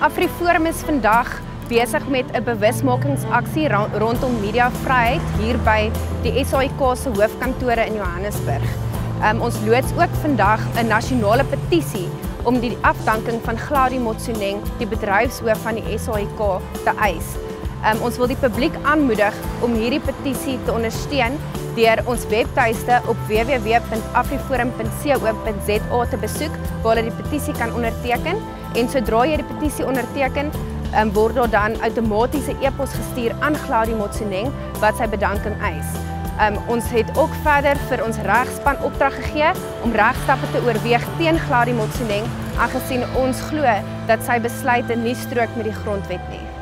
AfriForum is vandag besig met 'n bewusmakingsaksie rondom mediavryheid hier by die SAIK se hoofkantore in Johannesburg. Ons loods ook vandag 'n nasionale petisie om die afdanking van Gladys Motsoeneng, die bedryfshoof van die SAIK, te eis. Ons wil die publiek aanmoedig om hierdie petisie te ondersteun deur ons webtuiste op www.afriforum.co.za te besoek waar hulle die petisie kan onderteken. En sodra jy die petisie onderteken, word daar dan outomaties 'n e-pos gestuur aan Gladys Motsoeneng wat sy bedanking eis. Ons het ook verder vir ons regspan opdrag gegee om regstappe te oorweeg teen Gladys Motsoeneng, aangesien ons glo dat sy besluite nie strook met die grondwet nie.